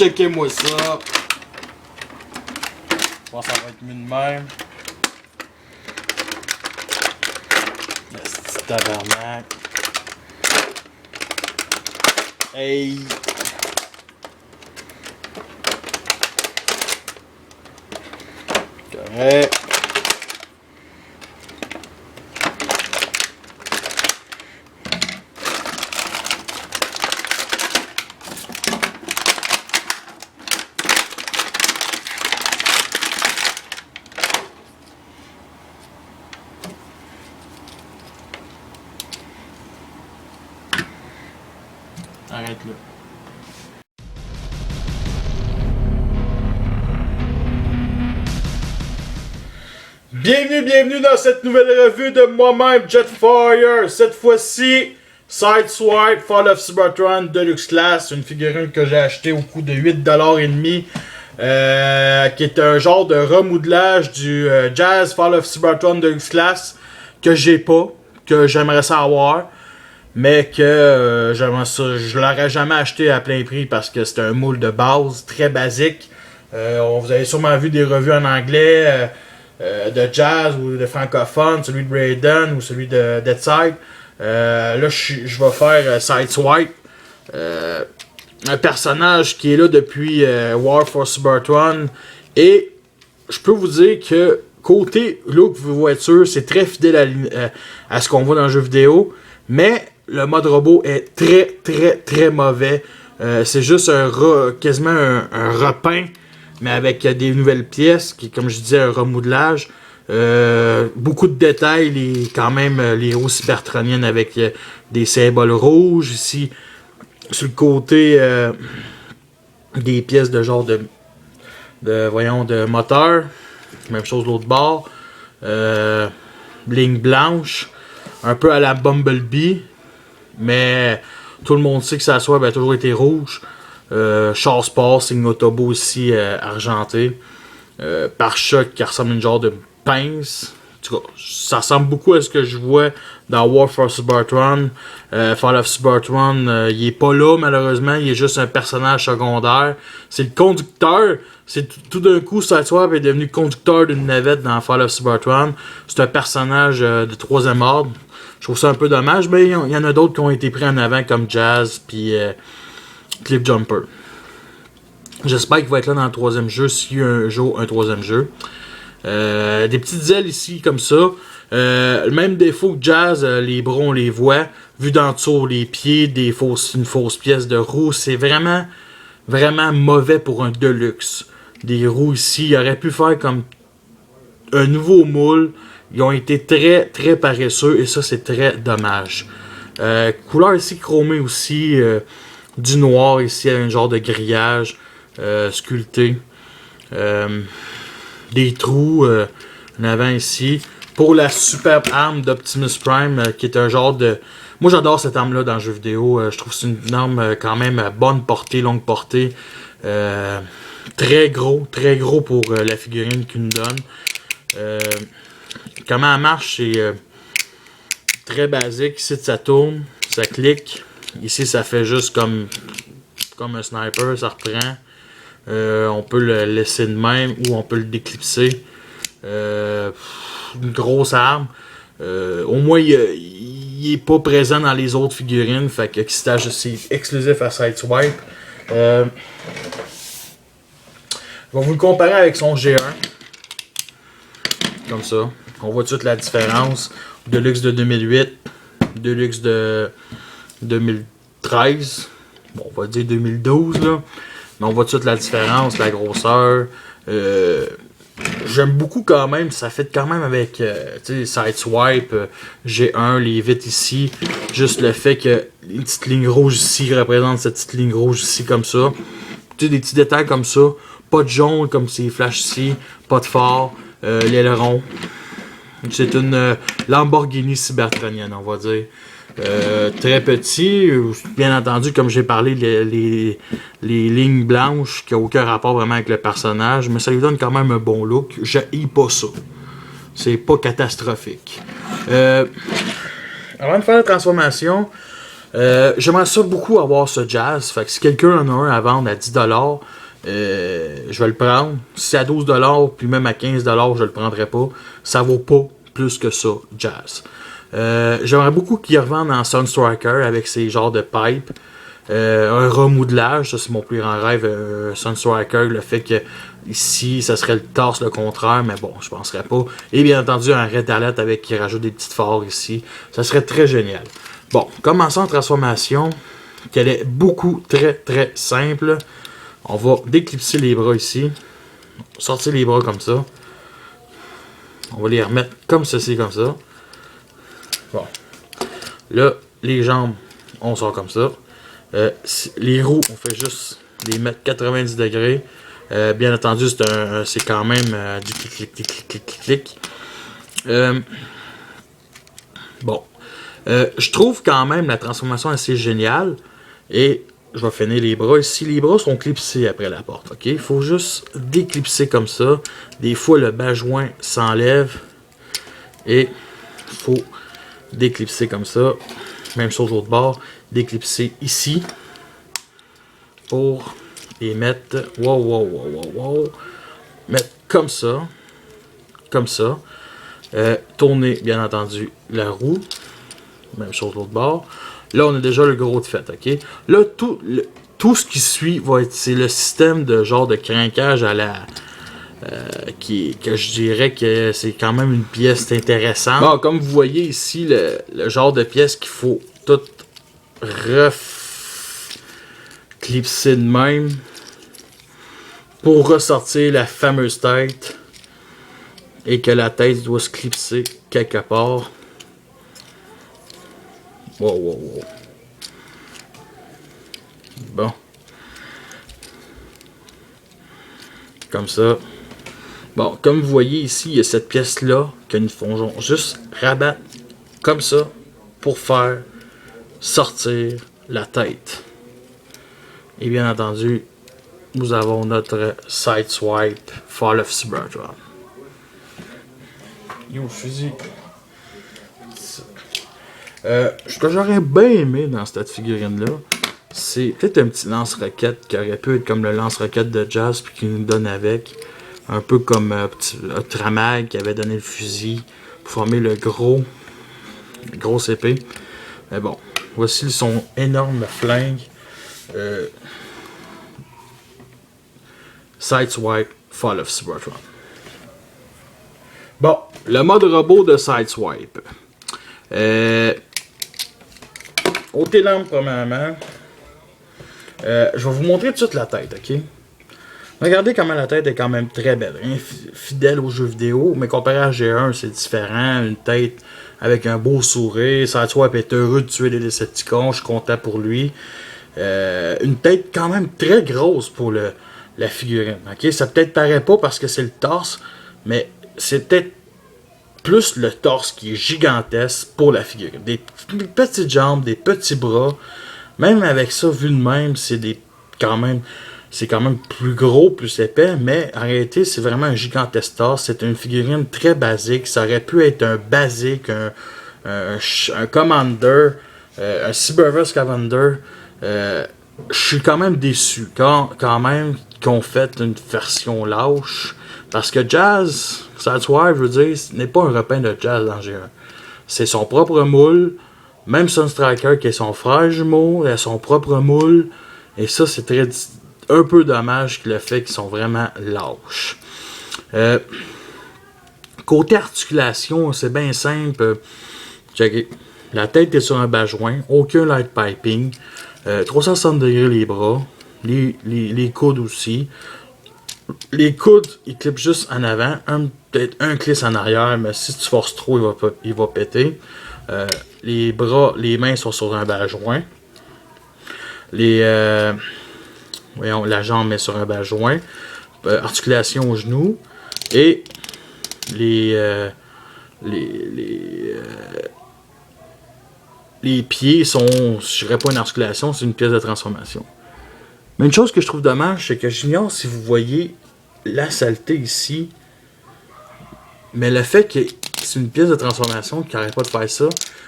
Checkez-moi ça. Je pense que ça va être mieux de même. Le petit tabarnak. Hey! Correct. Arrête là. Bienvenue dans cette nouvelle revue de moi-même, Jetfire. Cette fois-ci, Sideswipe Fall of Cybertron Deluxe Class, une figurine que j'ai achetée au coût de 8,5$, qui est un genre de remodelage du Jazz Fall of Cybertron Deluxe Class que j'ai pas, que j'aimerais ça avoir. Mais que je l'aurais jamais acheté à plein prix parce que c'est un moule de base très basique. Vous avez sûrement vu des revues en anglais de jazz ou de francophone, celui de Raiden ou celui de Deadside. Là, je vais faire Sideswipe. Un personnage qui est là depuis War for Cybertron. Et je peux vous dire que côté look voiture, c'est très fidèle à ce qu'on voit dans le jeu vidéo. Mais le mode robot est très mauvais. C'est juste quasiment un repeint, mais avec des nouvelles pièces, qui, comme je disais, un remodelage. Beaucoup de détails, quand même les roues cybertroniennes avec des symboles rouges. Ici, sur le côté, des pièces de genre de moteur. Même chose de l'autre bord. Ligne blanche. Un peu à la Bumblebee, mais tout le monde sait que ça soit a toujours été rouge. Char Sport, signe Autobo aussi argenté. Pare-choc qui ressemble à une genre de pince. En tout cas, ça ressemble beaucoup à ce que je vois dans War for Cybertron. Fall of Cybertron, il est pas là malheureusement, il est juste un personnage secondaire. C'est le conducteur. C'est tout d'un coup, Sideswipe est devenu conducteur d'une navette dans Fall of Cybertron. C'est un personnage de troisième ordre. Je trouve ça un peu dommage, mais il y en a d'autres qui ont été pris en avant comme Jazz puis Cliff Jumper. J'espère qu'il va être là dans le troisième jeu s'il y a un jour un troisième jeu. Des petites ailes ici comme ça. Le même défaut que Jazz, les bras on les voit. Vu d'en dessous les pieds, une fausse pièce de roue. C'est vraiment mauvais pour un Deluxe. Des roues ici, il aurait pu faire comme un nouveau moule. Ils ont été très paresseux et ça c'est très dommage. Couleur ici chromée aussi, du noir ici avec un genre de grillage sculpté. Des trous en avant ici. Pour la superbe arme d'Optimus Prime qui est un genre de... Moi j'adore cette arme là dans le jeu vidéo. Je trouve que c'est une arme quand même bonne portée, longue portée. Très gros pour la figurine qu'il nous donne. Comment elle marche, c'est très basique. Ici, ça tourne, ça clique. Ici, ça fait juste comme un sniper, ça reprend. On peut le laisser de même ou on peut le déclipser. Une grosse arme. Au moins, il est pas présent dans les autres figurines. Fait que c'est exclusif à Sideswipe. Je vais vous le comparer avec son G1. Comme ça. On voit toute la différence. Deluxe de 2008, Deluxe de 2013, bon, on va dire 2012 là. Mais on voit toute la différence, la grosseur. J'aime beaucoup quand même, ça fait quand même avec Sideswipe, G1, les vitres ici. Juste le fait que les petites lignes rouges ici représentent cette petite ligne rouge ici comme ça. Des petits détails comme ça. Pas de jaune comme ces flashs ici, pas de phare. L'aileron. C'est une Lamborghini cybertronienne, on va dire. Très petit. Bien entendu, comme j'ai parlé, les lignes blanches qui n'ont aucun rapport vraiment avec le personnage. Mais ça lui donne quand même un bon look. J'haïs pas ça. C'est pas catastrophique. Avant de faire la transformation, J'aimerais ça beaucoup avoir ce Jazz. Fait que si quelqu'un en a un à vendre à 10$, je vais le prendre. Si c'est à 12$, puis même à 15$, je le prendrai pas. Ça vaut pas plus que ça, Jazz. J'aimerais beaucoup qu'il revende en Sunstriker avec ces genres de pipes. Un remodelage, ça c'est mon plus grand rêve. Sunstriker, le fait que ici, ça serait le torse, le contraire, mais bon, je penserais pas. Et bien entendu, un Red Alert avec qui rajoute des petites phares ici. Ça serait très génial. Bon, commençons en transformation, qu'elle est beaucoup, très simple. On va déclipser les bras ici. Sortir les bras comme ça. On va les remettre comme ceci, comme ça. Bon. Là, les jambes, on sort comme ça. Les roues, on fait juste les mettre 90 degrés. Bien entendu, c'est quand même du clic. Bon. Je trouve quand même la transformation assez géniale. Et je vais finir les bras ici. Les bras sont clipsés après la porte. Ok, il faut juste déclipser comme ça. Des fois, le bas joint s'enlève. Et il faut déclipser comme ça. Même chose l'autre bord. Déclipser ici. Pour les mettre. Wow. Mettre comme ça. Comme ça. Tourner, bien entendu, la roue. Même chose l'autre bord. Là, on a déjà le gros de fait, ok? Là, tout ce qui suit va être, c'est le système de genre de crinquage à la... que je dirais que c'est quand même une pièce intéressante. Bon, comme vous voyez ici, le genre de pièce qu'il faut tout clipser de même pour ressortir la fameuse tête et que la tête doit se clipser quelque part. Wow. Bon. Comme ça. Bon, comme vous voyez ici, il y a cette pièce-là que nous font juste rabattre comme ça pour faire sortir la tête. Et bien entendu, nous avons notre Sideswipe Fall of Cybertron. Yo, fusil. Ce que j'aurais bien aimé dans cette figurine-là, c'est peut-être un petit lance-roquette qui aurait pu être comme le lance-roquette de Jazz puis qui nous donne avec. Un peu comme Tramag qui avait donné le fusil pour former le grosse épée. Mais bon, voici son énorme flingue. Sideswipe Fall of Cybertron. Bon, le mode robot de Sideswipe. Ôtez l'âme premièrement. Je vais vous montrer tout de suite la tête, ok? Regardez comment la tête est quand même très belle. Fidèle aux jeux vidéo, mais comparé à G1, c'est différent. Une tête avec un beau sourire. Sideswipe est heureux de tuer les Decepticons. Je suis content pour lui. Une tête quand même très grosse pour la figurine. Okay? Ça peut-être paraît pas parce que c'est le torse, mais c'est peut-être plus le torse qui est gigantesque pour la figurine. Des petites jambes, des petits bras. Même avec ça, vu de même, c'est quand même plus gros, plus épais, mais en réalité, c'est vraiment un gigantesque torse. C'est une figurine très basique. Ça aurait pu être un basique, un Commander, un Cyberverse Commander. Je suis quand même déçu quand même qu'on fait une version lâche. Parce que Jazz, Sideswipe, je veux dire, ce n'est pas un repeint de Jazz dans G1. C'est son propre moule. Même Sunstriker qui est son frère jumeau, il a son propre moule. Et ça, c'est un peu dommage que le fait qu'ils sont vraiment lâches. Côté articulation, c'est bien simple. Checkez. La tête est sur un bas joint, aucun light piping. 360 degrés les bras, les coudes aussi. Les coudes, ils clipent juste en avant, peut-être un clip en arrière, mais si tu forces trop, il va péter. Les bras, les mains sont sur un bas joint. Voyons, la jambe est sur un bas joint. Articulation au genou. Et les pieds sont, je dirais pas une articulation, c'est une pièce de transformation. Mais une chose que je trouve dommage, c'est que j'ignore si vous voyez la saleté ici. Mais le fait que c'est une pièce de transformation qui n'arrête pas de faire ça,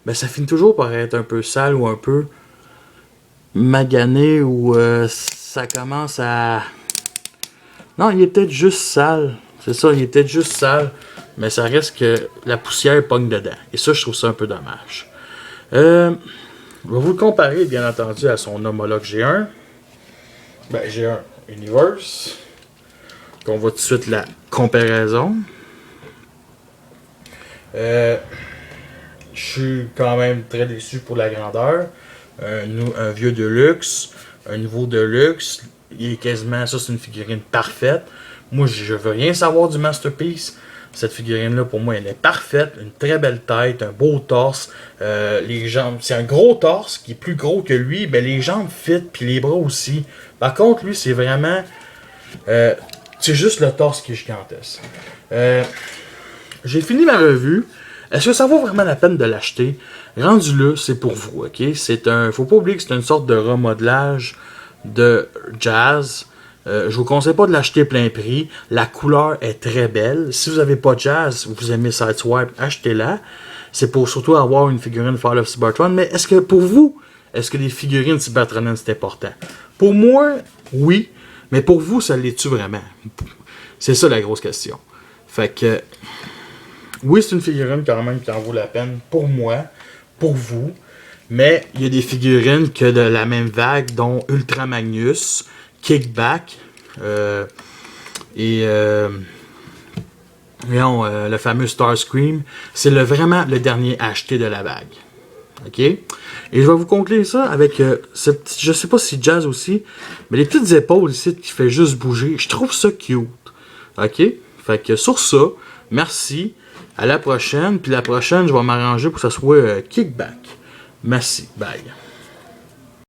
ben ça finit toujours par être un peu sale ou un peu magané ou ça commence à... Non, il est peut-être juste sale. C'est ça, il est peut-être juste sale. Mais ça reste que la poussière pogne dedans. Et ça, je trouve ça un peu dommage. Je vais vous le comparer, bien entendu, à son homologue G1. Ben, G1 Universe. On voit tout de suite la comparaison. Je suis quand même très déçu pour la grandeur. Un vieux Deluxe, un nouveau Deluxe. Il est quasiment, ça c'est une figurine parfaite. Moi je veux rien savoir du Masterpiece. Cette figurine là pour moi elle est parfaite, une très belle tête, un beau torse, les jambes, c'est un gros torse qui est plus gros que lui, mais les jambes fit puis les bras aussi. Par contre lui c'est vraiment, c'est juste le torse qui est gigantesque. J'ai fini ma revue. Est-ce que ça vaut vraiment la peine de l'acheter? Rendu là, c'est pour vous, ok? Faut pas oublier que c'est une sorte de remodelage de Jazz. Je vous conseille pas de l'acheter plein prix. La couleur est très belle. Si vous n'avez pas Jazz, vous aimez Sideswipe, achetez-la. C'est pour surtout avoir une figurine Fall of Cybertron. Mais est-ce que pour vous, est-ce que les figurines Cybertroniennes c'est important? Pour moi, oui. Mais pour vous, ça l'est-tu vraiment? C'est ça la grosse question. Fait que... Oui, c'est une figurine quand même qui en vaut la peine pour moi, pour vous. Mais il y a des figurines que de la même vague, dont Ultra Magnus, Kickback et le fameux Starscream. C'est vraiment le dernier acheté de la vague. OK? Et je vais vous conclure ça avec je sais pas si Jazz aussi, mais les petites épaules ici qui fait juste bouger. Je trouve ça cute. OK? Fait que sur ça, merci. À la prochaine. Puis la prochaine, je vais m'arranger pour que ça soit Kickback. Merci. Bye.